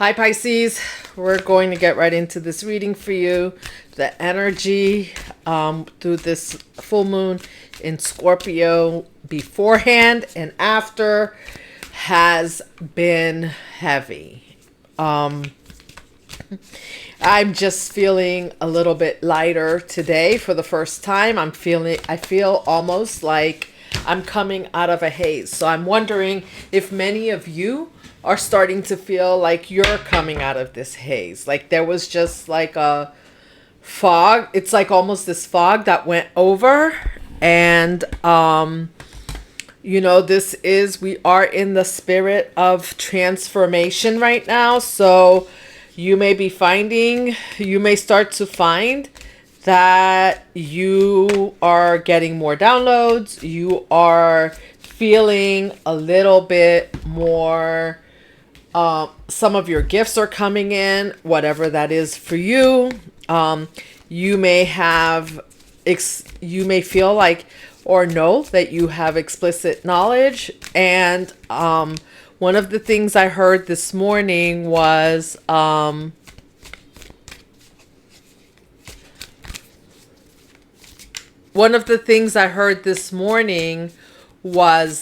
Hi Pisces, we're going to get right into this reading for you. The energy through this full moon in Scorpio beforehand and after has been heavy. I'm just feeling a little bit lighter today for the first time. I feel almost like I'm coming out of a haze. So I'm wondering if many of you are starting to feel like you're coming out of this haze. Like there was just like a fog. It's like almost this fog that went over. And, we are in the spirit of transformation right now. So you may start to find that you are getting more downloads. You are feeling a little bit more. Some of your gifts are coming in, whatever that is for you. You may feel like or know that you have explicit knowledge. And one of the things I heard this morning was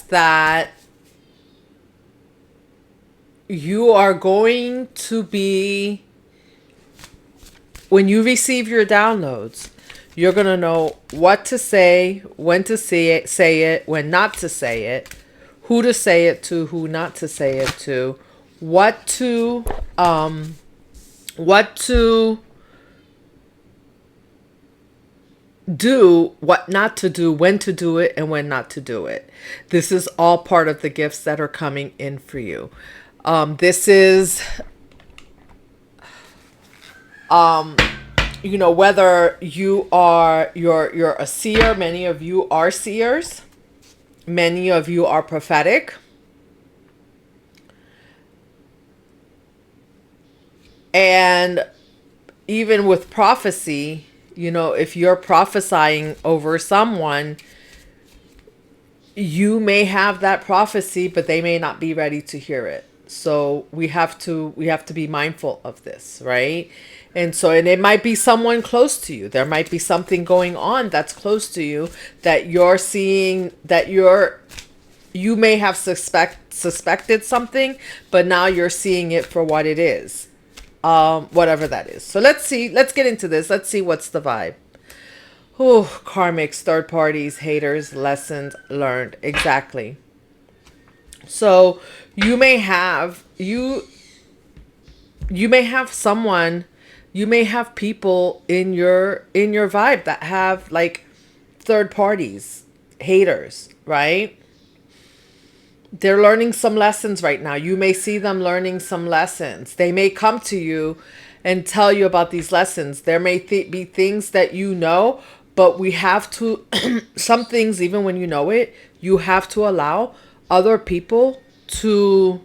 that you are going to be, when you receive your downloads, you're going to know what to say, when to say it, when not to say it, who to say it to, who not to say it to, what to do, what not to do, when to do it, and when not to do it. This is all part of the gifts that are coming in for you. This is, whether you're a seer. Many of you are seers. Many of you are prophetic. And even with prophecy, if you're prophesying over someone, you may have that prophecy, but they may not be ready to hear it. So we have to be mindful of this, right? And it might be someone close to you. There might be something going on that's close to you that you're seeing, that you may have suspected something, but now you're seeing it for what it is. Whatever that is. So let's get into this. Let's see what's the vibe. Karmics, third parties, haters, lessons learned. Exactly. So you may have people in your vibe that have like third parties, haters, right? They're learning some lessons right now. You may see them learning some lessons. They may come to you and tell you about these lessons. There may be things that but we have to, some things, even when you know it, you have to allow other people to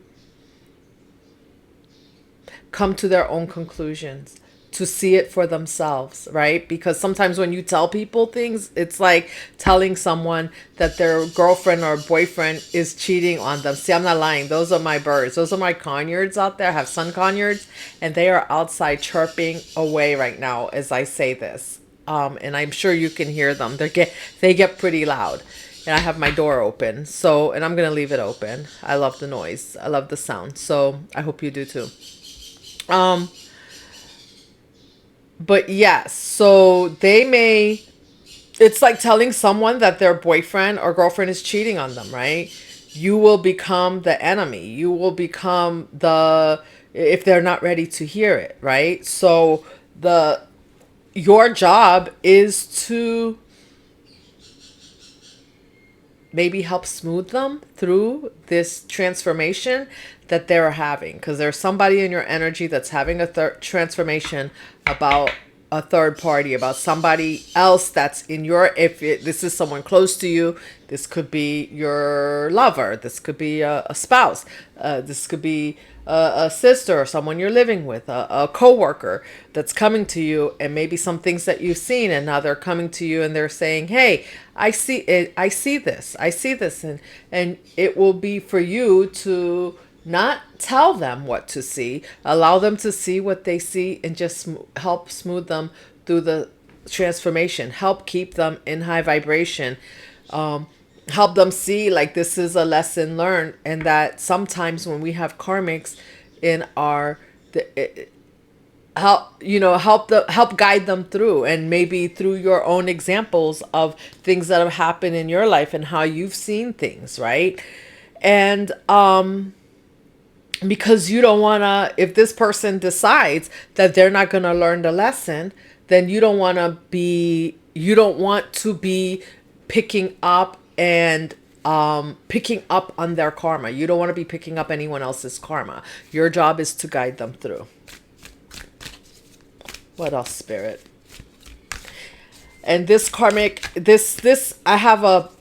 come to their own conclusions, to see it for themselves, right? Because sometimes when you tell people things, it's like telling someone that their girlfriend or boyfriend is cheating on them. See, I'm not lying. Those are my birds. Those are my conures out there. I have sun conures, and they are outside chirping away right now as I say this. And I'm sure you can hear them. They get pretty loud. And I have my door open. And I'm going to leave it open. I love the noise. I love the sound. So I hope you do too. But yes, so it's like telling someone that their boyfriend or girlfriend is cheating on them, right? You will become the enemy. You will become if they're not ready to hear it, right? So your job is to maybe help smooth them through this transformation that they're having, because there's somebody in your energy that's having a transformation about a third party, about somebody else that's in this is someone close to you. This could be your lover. This could be a spouse. This could be a sister or someone you're living with, a coworker that's coming to you, and maybe some things that you've seen, and now they're coming to you and they're saying, hey, I see it. I see this. And it will be for you to Not tell them what to see. Allow them to see what they see and just help smooth them through the transformation. Help keep them in high vibration. Help them see like this is a lesson learned, and that sometimes when we have karmics in our help guide them through, and maybe through your own examples of things that have happened in your life and how you've seen things, right? And because you don't want to, if this person decides that they're not going to learn the lesson, then you don't want to be picking up and picking up on their karma. You don't want to be picking up anyone else's karma. Your job is to guide them through. What else, Spirit? And this karmic, I have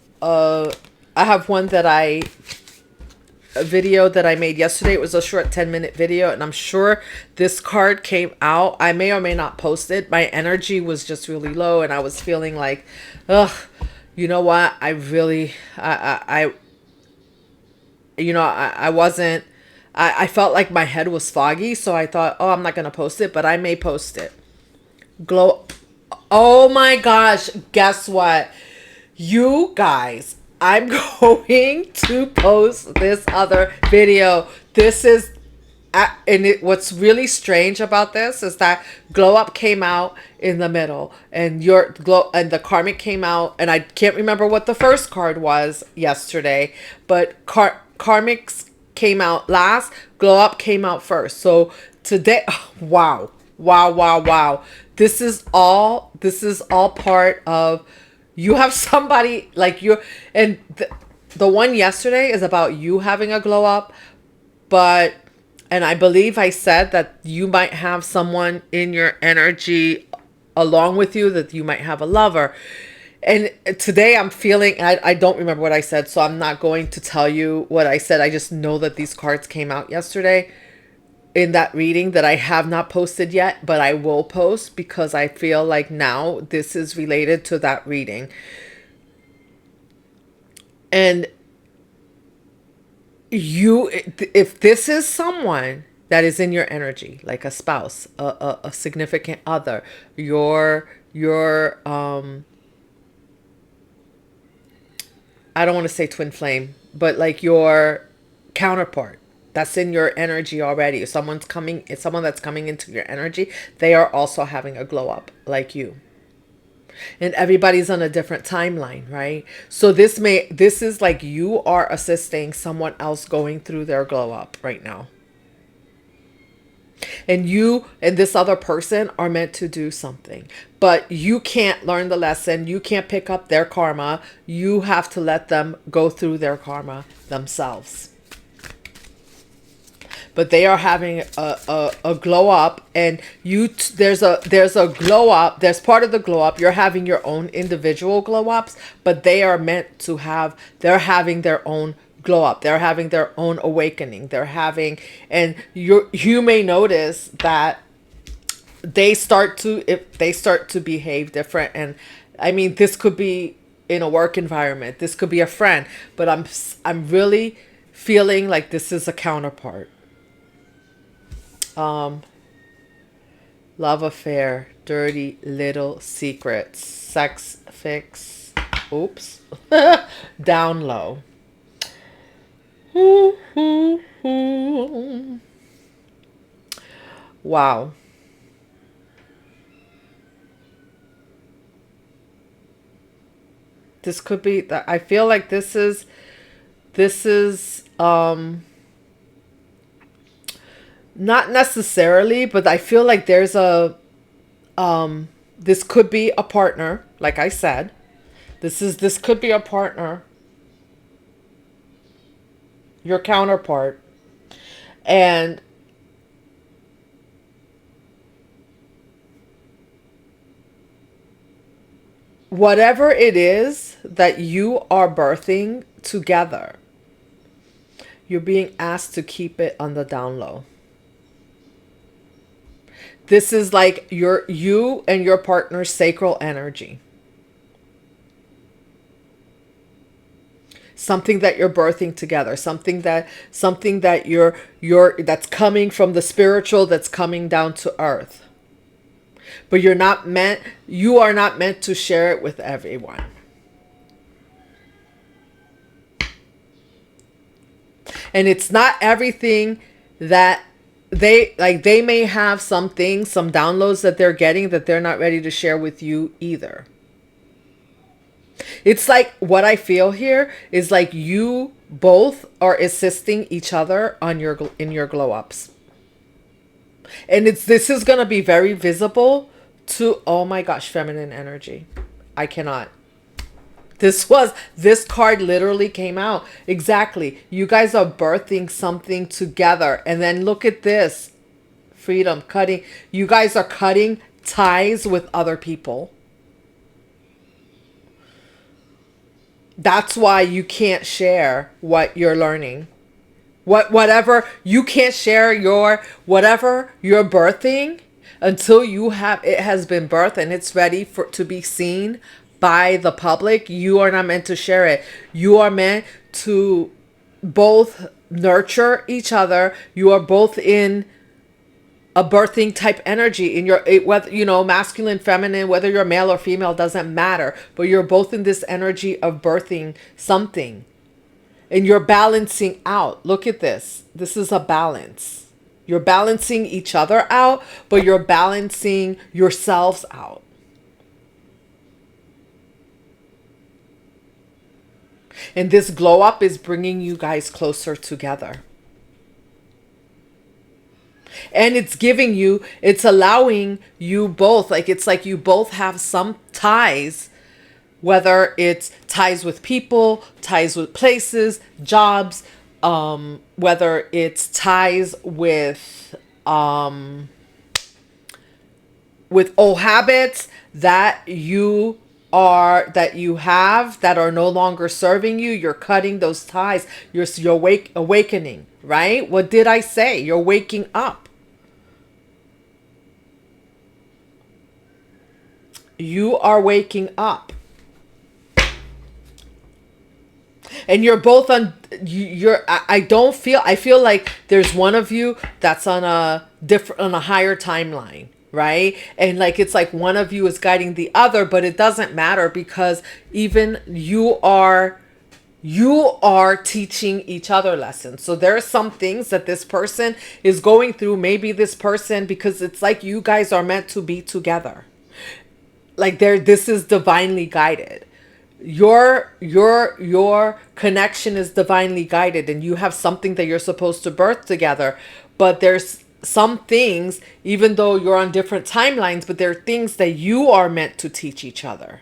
one that a video that I made yesterday. It was a short 10-minute video, and I'm sure this card came out. I may or may not post it. My energy was just really low, and I was feeling like, ugh, you know what? I really, I wasn't, I felt like my head was foggy, so I thought, oh, I'm not going to post it, but I may post it. Glow. Oh my gosh. Guess what? You guys, I'm going to post this other video. This is, what's really strange about this is that glow up came out in the middle, and the karmic came out, and I can't remember what the first card was yesterday, but karmics came out last, glow up came out first. So today, wow. This is all part of, you have somebody like you, and the one yesterday is about you having a glow up, and I believe I said that you might have someone in your energy along with you, that you might have a lover. And today I'm feeling, I don't remember what I said, so I'm not going to tell you what I said. I just know that these cards came out yesterday in that reading that I have not posted yet, but I will post because I feel like now this is related to that reading. And if this is someone that is in your energy, like a spouse, a significant other, your I don't want to say twin flame, but like your counterpart that's in your energy already. If someone that's coming into your energy, they are also having a glow up like you. And everybody's on a different timeline, right? So this is like you are assisting someone else going through their glow up right now. And you and this other person are meant to do something, but you can't learn the lesson. You can't pick up their karma. You have to let them go through their karma themselves. But they are having a glow up, and there's a glow up. There's part of the glow up. You're having your own individual glow ups, but they are meant to have. They're having their own glow up. They're having their own awakening. And you may notice that if they start to behave different. And I mean, this could be in a work environment. This could be a friend, but I'm really feeling like this is a counterpart. Love affair, dirty little secrets, sex fix, oops, down low. Wow. This could be that. I feel like this is not necessarily, but I feel like there's this could be a partner, like I said. This could be a partner, your counterpart, and whatever it is that you are birthing together, you're being asked to keep it on the down low. This is like you and your partner's sacral energy. something that you're birthing together, something that you're that's coming from the spiritual, that's coming down to earth. But you are not meant to share it with everyone. And it's not everything that they may have some things, some downloads that they're getting that they're not ready to share with you either. It's like, what I feel here is like you both are assisting each other on in your glow ups. And this is going to be very visible to, oh my gosh, feminine energy. I cannot. This card literally came out. Exactly. You guys are birthing something together. And then look at this. Freedom, cutting. You guys are cutting ties with other people. That's why you can't share what you're learning. Whatever, you can't share whatever you're birthing until it has been birthed and it's ready to be seen by the public. You are not meant to share it. You are meant to both nurture each other. You are both in a birthing type energy in whether masculine, feminine, whether you're male or female, doesn't matter, but you're both in this energy of birthing something, and you're balancing out. Look at this. This is a balance. You're balancing each other out, but you're balancing yourselves out. And this glow up is bringing you guys closer together. And it's allowing you both, it's like you both have some ties, whether it's ties with people, ties with places, jobs, whether it's ties with old habits that you have that are no longer serving you. You're cutting those ties. You're awakening, right? What did I say? You're waking up. You are waking up. And you're both I feel like there's one of you that's on a higher timeline, right? And it's like one of you is guiding the other, but it doesn't matter, because even you are teaching each other lessons. So there are some things that this person is going through. Maybe this person, because it's like you guys are meant to be together. This is divinely guided. Your connection is divinely guided, and you have something that you're supposed to birth together. But there's some things, even though you're on different timelines, but there are things that you are meant to teach each other.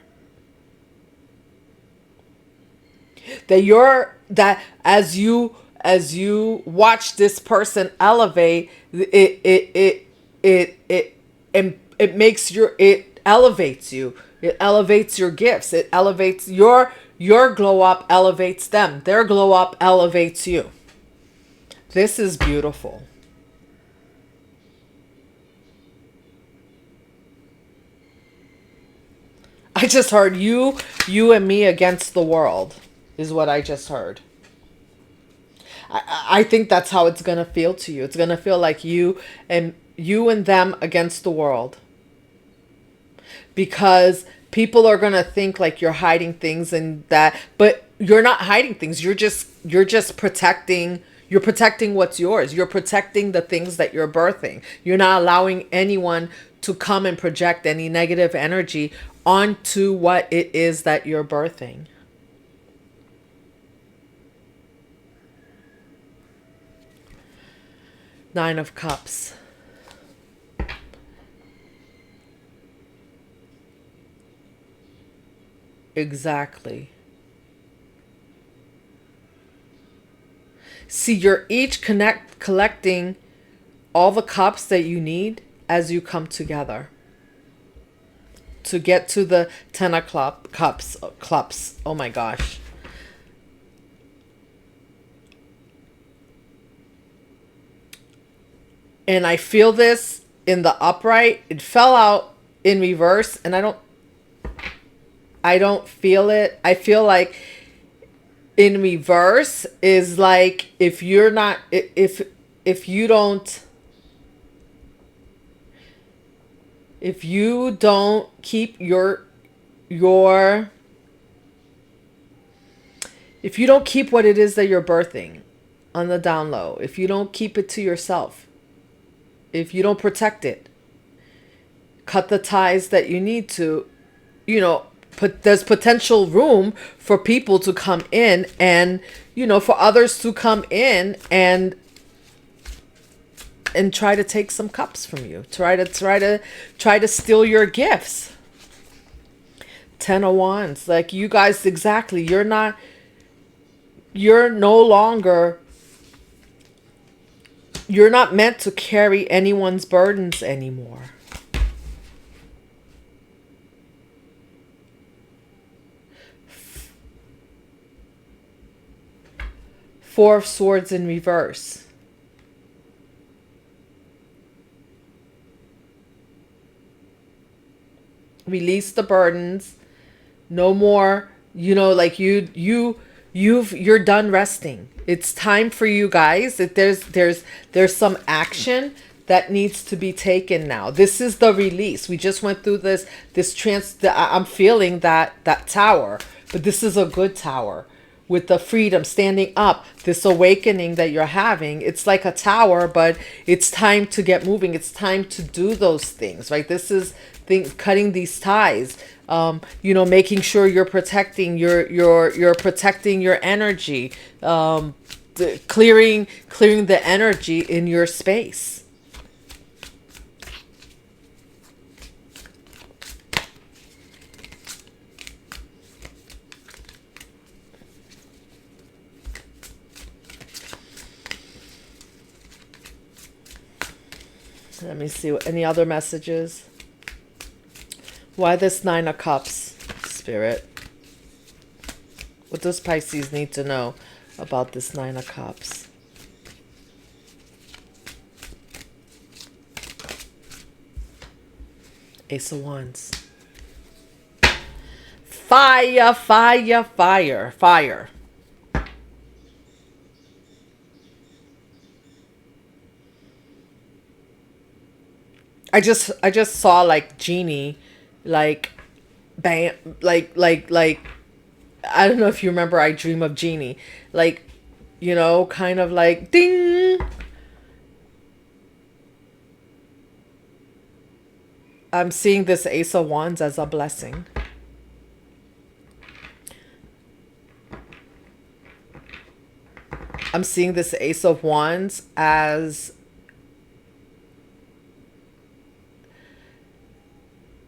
That as you watch this person elevate, it elevates you. It elevates your gifts. It elevates your glow up, elevates them. Their glow up elevates you. This is beautiful. I just heard you and me against the world is what I just heard. I think that's how it's going to feel to you. It's going to feel like you and them against the world. Because people are going to think like you're hiding things, and that, but you're not hiding things. You're just protecting what's yours. You're protecting the things that you're birthing. You're not allowing anyone to come and project any negative energy onto what it is that you're birthing. Nine of Cups. Exactly. See, you're each collecting all the cups that you need as you come together to get to the 10 of cups. Oh my gosh. And I feel this in the upright. It fell out in reverse, and I don't feel it. I feel like in reverse is like, if you're not, if you don't, if you don't keep your if you don't keep what it is that you're birthing on the down low, if you don't keep it to yourself, if you don't protect it, cut the ties that you need to, there's potential room for people to come in, and for others to come in and try to take some cups from you, try to steal your gifts. 10 of Wands, like, you guys, exactly, you're no longer, you're not meant to carry anyone's burdens anymore. Four of Swords in reverse. Release the burdens. No more, like, you're done resting. It's time for you guys. There's some action that needs to be taken now. This is the release. We just went through I'm feeling that tower, but this is a good tower with the freedom, standing up, this awakening that you're having. It's like a tower, but it's time to get moving. It's time to do those things, right? This is cutting these ties, making sure you're protecting you're protecting your energy, clearing the energy in your space. Let me see any other messages. Why this Nine of Cups, Spirit? What does Pisces need to know about this Nine of Cups? Ace of Wands. Fire, fire, fire, fire. I just saw, like, genie, like, bam, like I don't know if you remember I Dream of Genie, like, kind of like ding. I'm seeing this Ace of Wands as a blessing. I'm seeing this Ace of Wands as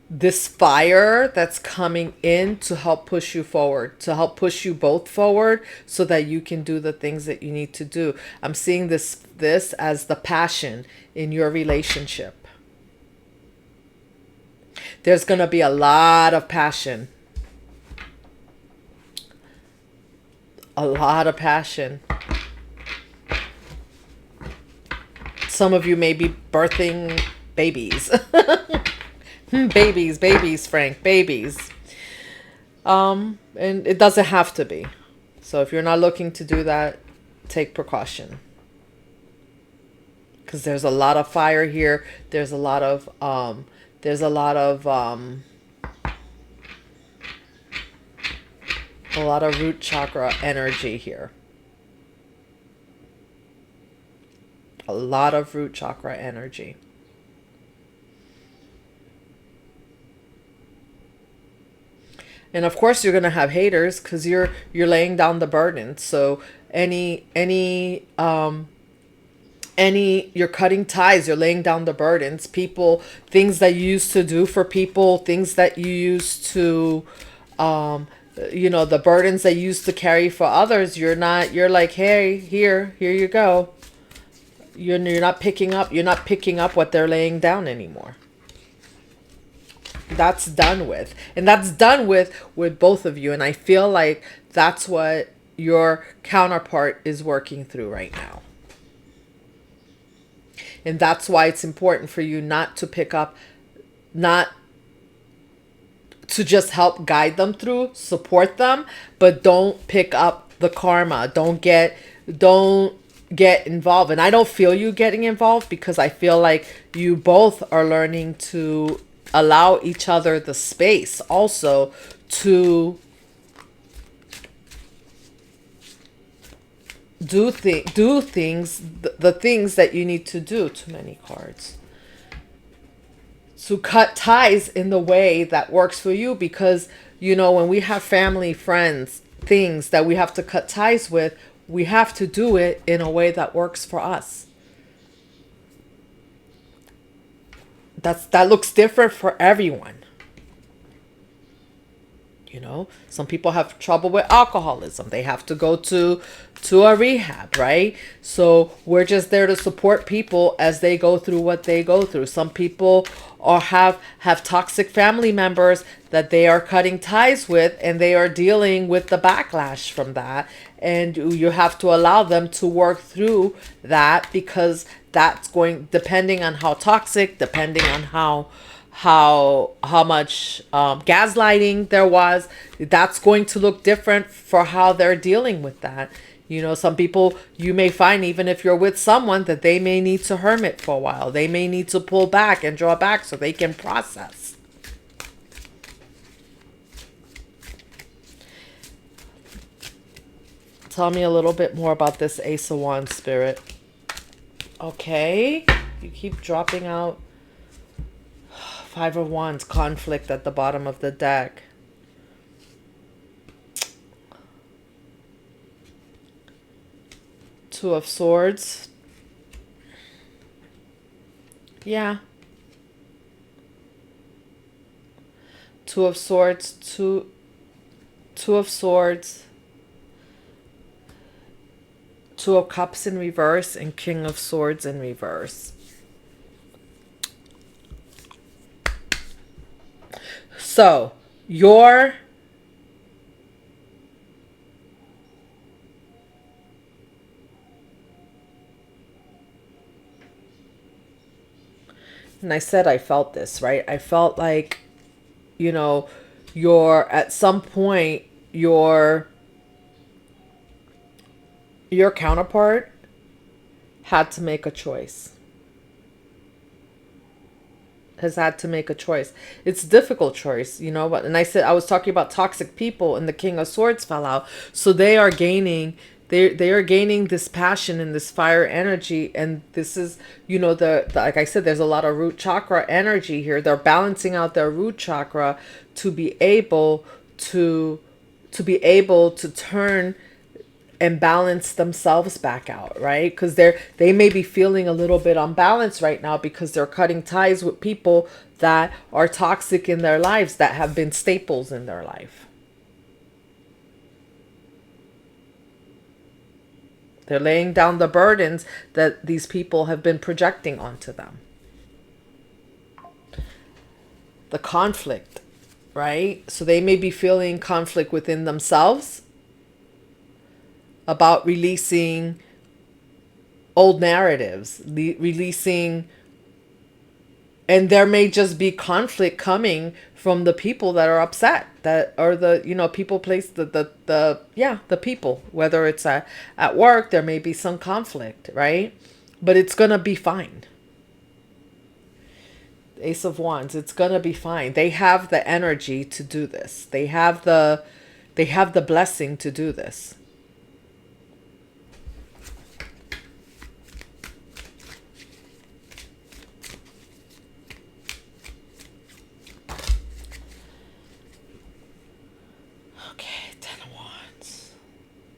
this fire that's coming in to help push you forward, to help push you both forward so that you can do the things that you need to do. I'm seeing this as the passion in your relationship. There's going to be a lot of passion. A lot of passion. Some of you may be birthing babies. Babies, Frank, babies. And it doesn't have to be. So if you're not looking to do that, take precaution. Because there's a lot of fire here. There's a lot of root chakra energy here. A lot of root chakra energy. And of course you're going to have haters because you're laying down the burden. So you're cutting ties, you're laying down the burdens. People, things that you used to do for people, things that you used to, the burdens that you used to carry for others, you're like, hey, here you go. You're not picking up what they're laying down anymore. That's done with. And that's done with both of you. And I feel like that's what your counterpart is working through right now. And that's why it's important for you not to pick up, not to just help guide them through, support them, but don't pick up the karma. Don't get involved. And I don't feel you getting involved, because I feel like you both are learning to allow each other the space also to do things, the things that you need to do. Too many cards. To cut ties in the way that works for you, because when we have family, friends, things that we have to cut ties with, we have to do it in a way that works for us. That looks different for everyone. Some people have trouble with alcoholism. They have to go to a rehab, right? So we're just there to support people as they go through what they go through. Some people have toxic family members that they are cutting ties with, and they are dealing with the backlash from that. And you have to allow them to work through that, because that's going, depending on how toxic, depending on how much gaslighting there was, that's going to look different for how they're dealing with that. Some people, you may find, even if you're with someone, that they may need to hermit for a while. They may need to pull back and draw back so they can process. Tell me a little bit more about this Ace of Wands, Spirit. Okay, you keep dropping out. Five of Wands, conflict at the bottom of the deck. Two of Swords. Yeah. Two of Swords, two of Swords. Two of Cups in reverse, and King of Swords in reverse. So, and I said I felt this, right? I felt like, at some point, your counterpart had to make a choice. Has had to make a choice. It's a difficult choice, but, and I was talking about toxic people, and the King of Swords fell out. So they are gaining, they are gaining this passion and this fire energy. And this is, the like I said, there's a lot of root chakra energy here. They're balancing out their root chakra to be able to turn and balance themselves back out, right? Because they may be feeling a little bit unbalanced right now, because they're cutting ties with people that are toxic in their lives, that have been staples in their life. They're laying down the burdens that these people have been projecting onto them. The conflict, right? So they may be feeling conflict within themselves about releasing old narratives, releasing, and there may just be conflict coming from the people that are upset, that are the, people, place, the people, whether it's at work, there may be some conflict, right? But it's going to be fine. Ace of Wands, it's going to be fine. They have the energy to do this. They have the blessing to do this.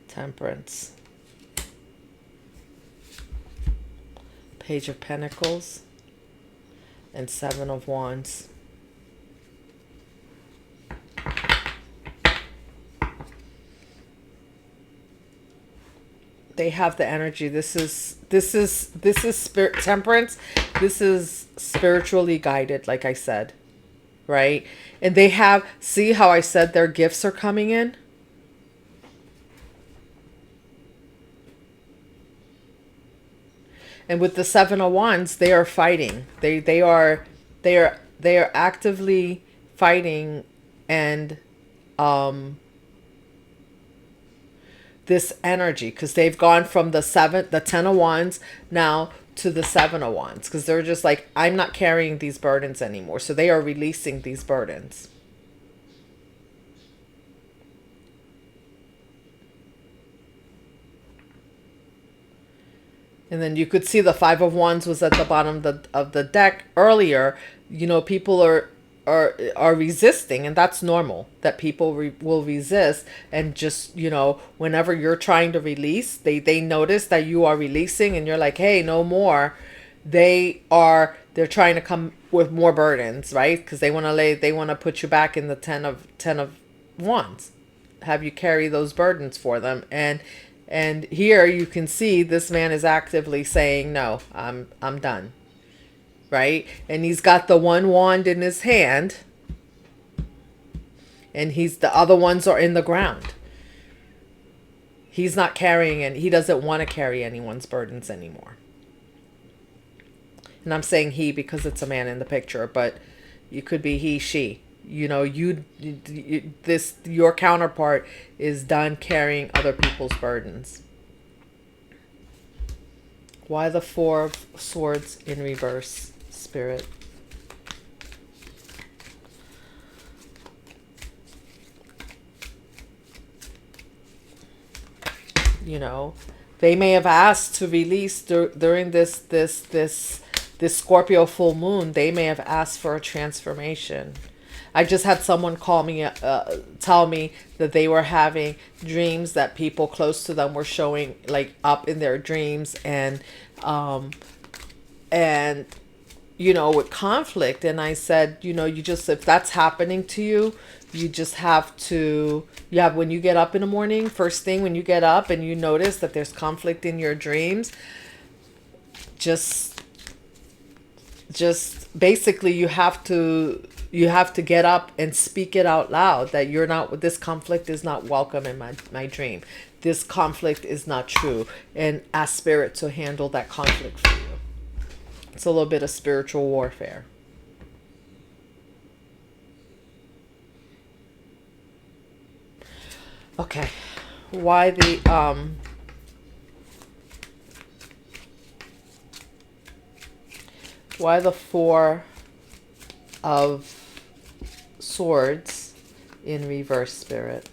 Temperance. Page of Pentacles. And Seven of Wands. They have the energy. This is spirit, temperance. This is spiritually guided, like I said, right? And they have, see how I said their gifts are coming in? And with the Seven of Wands, they are fighting. They are actively fighting, and this energy, because they've gone from the 10 of Wands now to the 7 of Wands, because they're just like, I'm not carrying these burdens anymore. So they are releasing these burdens. And then you could see the 5 of Wands was at the bottom of the deck earlier. People are resisting, and that's normal that people will resist. And just, whenever you're trying to release, they notice that you are releasing, and you're like, hey, no more. They're trying to come with more burdens, right? Because they want to put you back in the 10 of Wands, have you carry those burdens for them. And here you can see this man is actively saying, no, I'm done. Right? And he's got the 1 wand in his hand, and the other ones are in the ground. He's not carrying, and he doesn't want to carry anyone's burdens anymore. And I'm saying he because it's a man in the picture, but you could be he, she. Your counterpart is done carrying other people's burdens. Why the 4 of Swords in reverse, Spirit? They may have asked to release during this Scorpio full moon. They may have asked for a transformation. I just had someone call me, tell me that they were having dreams that people close to them were showing like up in their dreams, and with conflict. And I said, if that's happening to you, you just have to, when you get up in the morning, first thing when you get up and you notice that there's conflict in your dreams, just basically you have to get up and speak it out loud that this conflict is not welcome in my dream. This conflict is not true, and ask Spirit to handle that conflict for you. It's a little bit of spiritual warfare. Okay. Why the 4 of Swords in reverse, Spirit?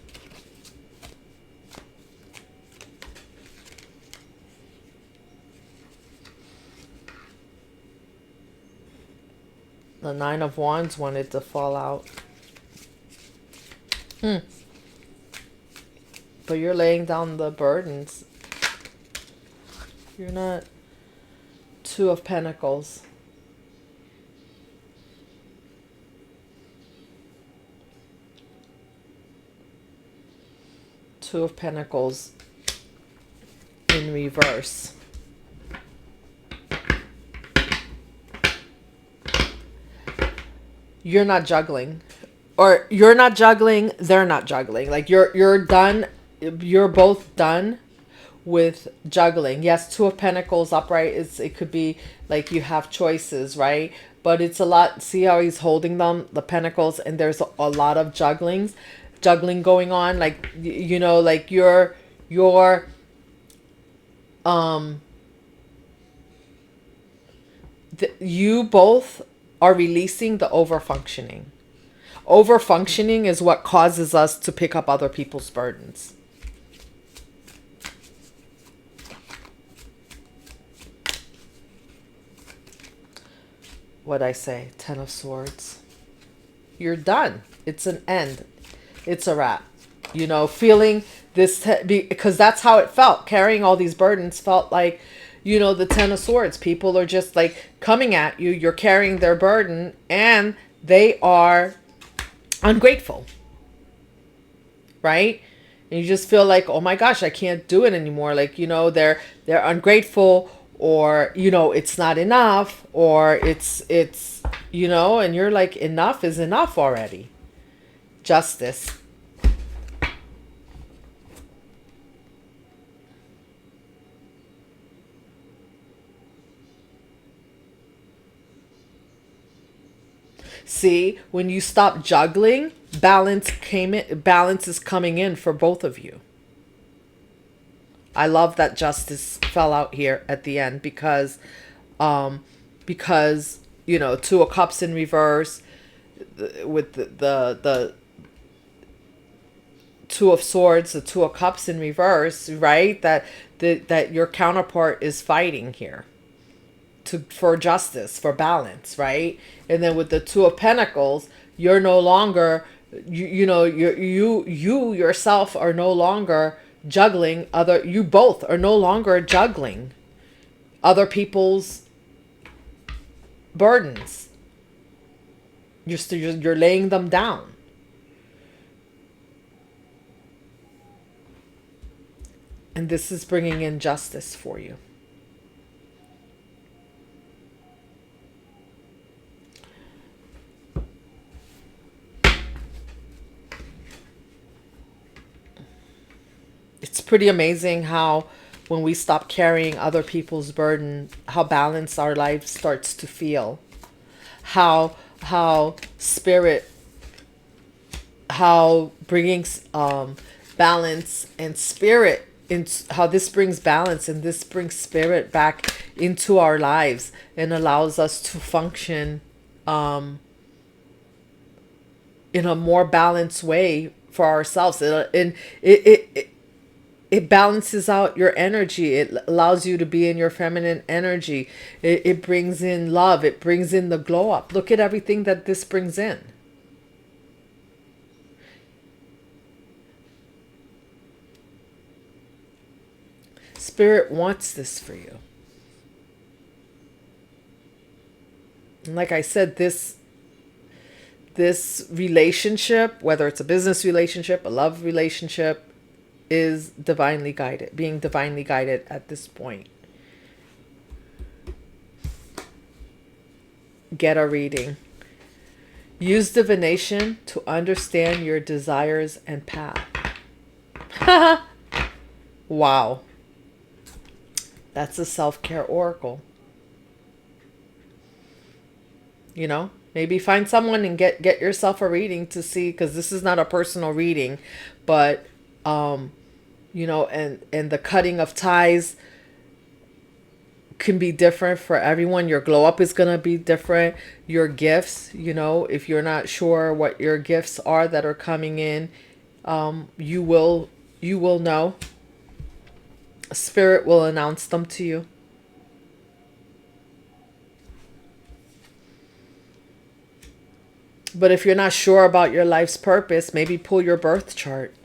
The 9 of Wands wanted to fall out. But you're laying down the burdens. You're not. 2 of Pentacles. Two of Pentacles in reverse. You're not juggling. Or you're not juggling, they're not juggling. Like you're done. You're both done with juggling. Yes, 2 of Pentacles upright. It could be like you have choices, right? But it's a lot. See how he's holding them, the Pentacles, and there's a lot of juggling going on. Like, like you both are releasing the overfunctioning. Overfunctioning is what causes us to pick up other people's burdens. What'd I say? 10 of Swords. You're done. It's an end. It's a wrap. Feeling this, because that's how it felt. Carrying all these burdens felt like, the 10 of Swords. People are just like coming at you. You're carrying their burden, and they are ungrateful. Right? And you just feel like, oh my gosh, I can't do it anymore. Like, they're ungrateful, or, it's not enough, or it's, and you're like, enough is enough already. Justice. See, when you stop juggling, balance is coming in for both of you. I love that justice fell out here at the end because you know, Two of Cups in reverse with the Two of Swords, the Two of Cups in reverse, right? That your counterpart is fighting here for justice, for balance, right? And then with the Two of Pentacles, you're no longer you know you yourself are no longer juggling other, you both are no longer juggling other people's burdens. You're laying them down. And this is bringing in justice for you. It's pretty amazing how when we stop carrying other people's burden, how balanced our life starts to feel. How spirit, how bringing balance and spirit, how this brings balance and this brings spirit back into our lives and allows us to function in a more balanced way for ourselves. It balances out your energy. It allows you to be in your feminine energy. It brings in love. It brings in the glow up. Look at everything that this brings in. Spirit wants this for you. And like I said, this relationship, whether it's a business relationship, a love relationship, is divinely guided, being divinely guided at this point. Get a reading. Use divination to understand your desires and path. Wow. That's a self-care oracle. You know, maybe find someone and get yourself a reading to see, because this is not a personal reading, but you know, and the cutting of ties can be different for everyone. Your glow up is going to be different. Your gifts, you know, if you're not sure what your gifts are that are coming in, you will know. Spirit will announce them to you. But if you're not sure about your life's purpose, maybe pull your birth chart.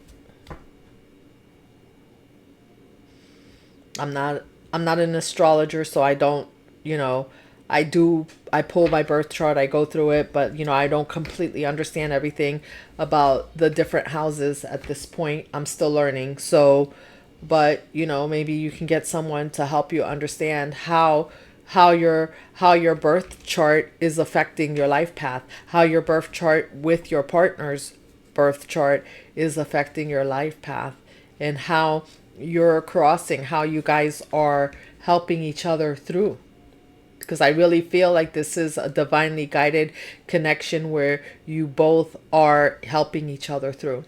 I'm not an astrologer, so I don't, you know, I pull my birth chart, I go through it, but you know, I don't completely understand everything about the different houses at this point. I'm still learning. So, but you know, maybe you can get someone to help you understand how your birth chart is affecting your life path, how your birth chart with your partner's birth chart is affecting your life path, and how you're crossing, how you guys are helping each other through. Because I really feel like this is a divinely guided connection where you both are helping each other through.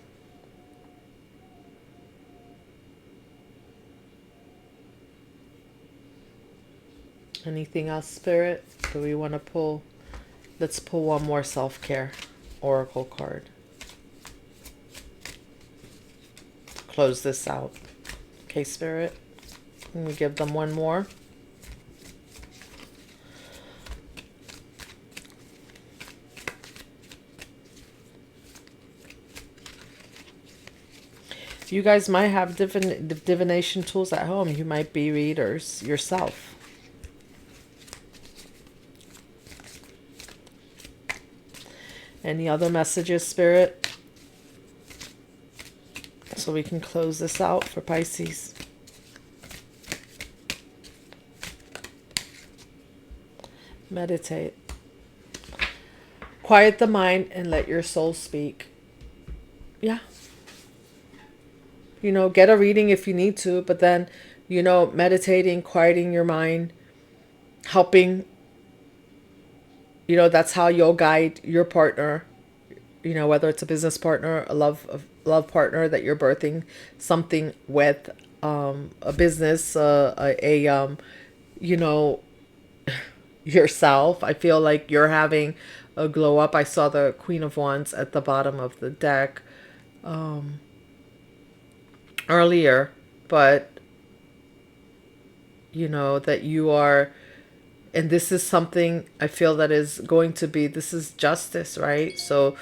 Anything else, Spirit? Do we want to pull? Let's pull one more self-care oracle card. Close this out. Okay, Spirit. Let me give them one more. You guys might have divination tools at home. You might be readers yourself. Any other messages, Spirit? So we can close this out for Pisces. Meditate. Quiet the mind and let your soul speak. Yeah. You know, get a reading if you need to, but then, you know, meditating, quieting your mind, helping, you know, that's how you'll guide your partner, you know, whether it's a business partner, a love partner that you're birthing something with, a business, you know, yourself. I feel like you're having a glow up. I saw the Queen of Wands at the bottom of the deck earlier, but you know that you are, and this is something I feel that is going to be, this is justice, right? So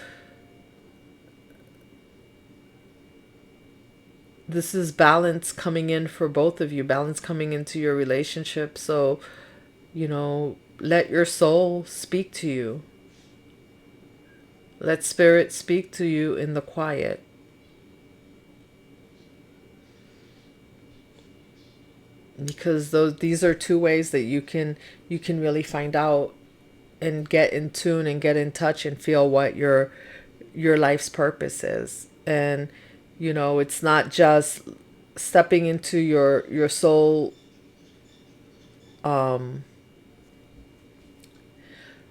this is balance coming in for both of you, balance coming into your relationship. So, you know, let your soul speak to you. Let spirit speak to you in the quiet. Because these are two ways that you can really find out and get in tune and get in touch and feel what your life's purpose is. And you know, it's not just stepping into your soul,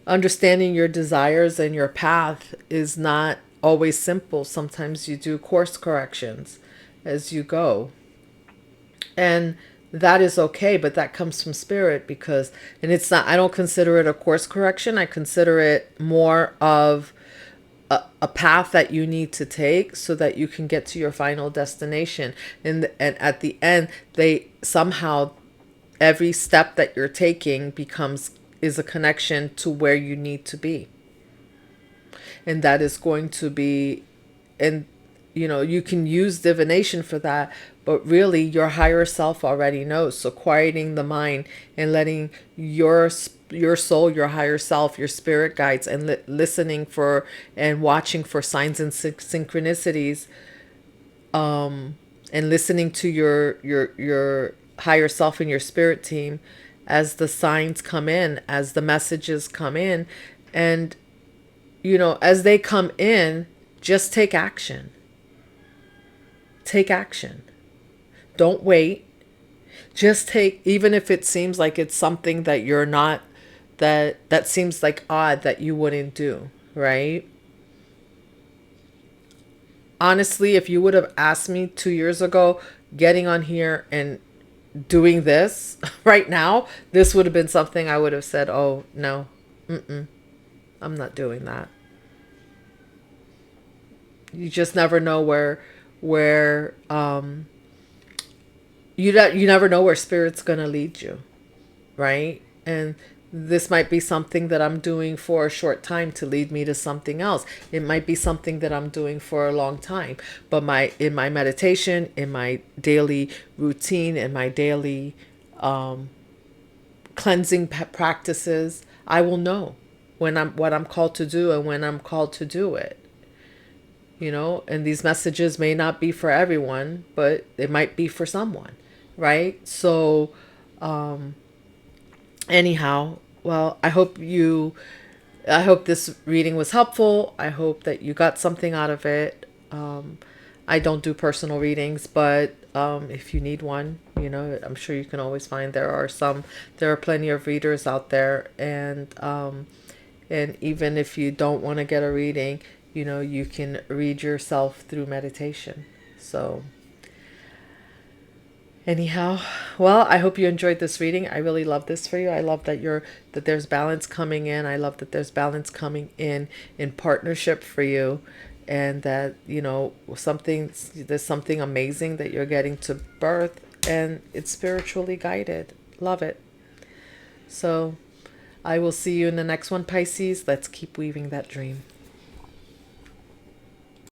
understanding your desires and your path is not always simple. Sometimes you do course corrections as you go. And that is okay, but that comes from spirit. Because, and it's not, I don't consider it a course correction. I consider it more of a path that you need to take so that you can get to your final destination. And at the end, they somehow, every step that you're taking is a connection to where you need to be. And that is going to be, and you know, you can use divination for that, but really your higher self already knows. So quieting the mind and letting your soul, your higher self, your spirit guides, and listening for and watching for signs and synchronicities, and listening to your higher self and your spirit team as the signs come in, as the messages come in. And you know, as they come in, just take action. Take action. Don't wait. Just take, even if it seems like it's something that you're not, that seems like odd that you wouldn't do, right? Honestly, if you would have asked me 2 years ago, getting on here and doing this right now, this would have been something I would have said, oh, no, I'm not doing that. You just never know where you never know where spirit's going to lead you, right? And this might be something that I'm doing for a short time to lead me to something else. It might be something that I'm doing for a long time, but in my meditation, in my daily routine, in my daily cleansing practices, I will know what I'm called to do and when I'm called to do it. You know, and these messages may not be for everyone, but it might be for someone, right? So anyhow, well, I hope this reading was helpful. I hope that you got something out of it. I don't do personal readings, but if you need one, you know, I'm sure you can always find, there are plenty of readers out there. And even if you don't want to get a reading, you know, you can read yourself through meditation. So anyhow, well, I hope you enjoyed this reading. I really love this for you. I love that there's balance coming in. I love that there's balance coming in partnership for you, and that, you know, there's something amazing that you're getting to birth, and it's spiritually guided. Love it. So I will see you in the next one, Pisces. Let's keep weaving that dream.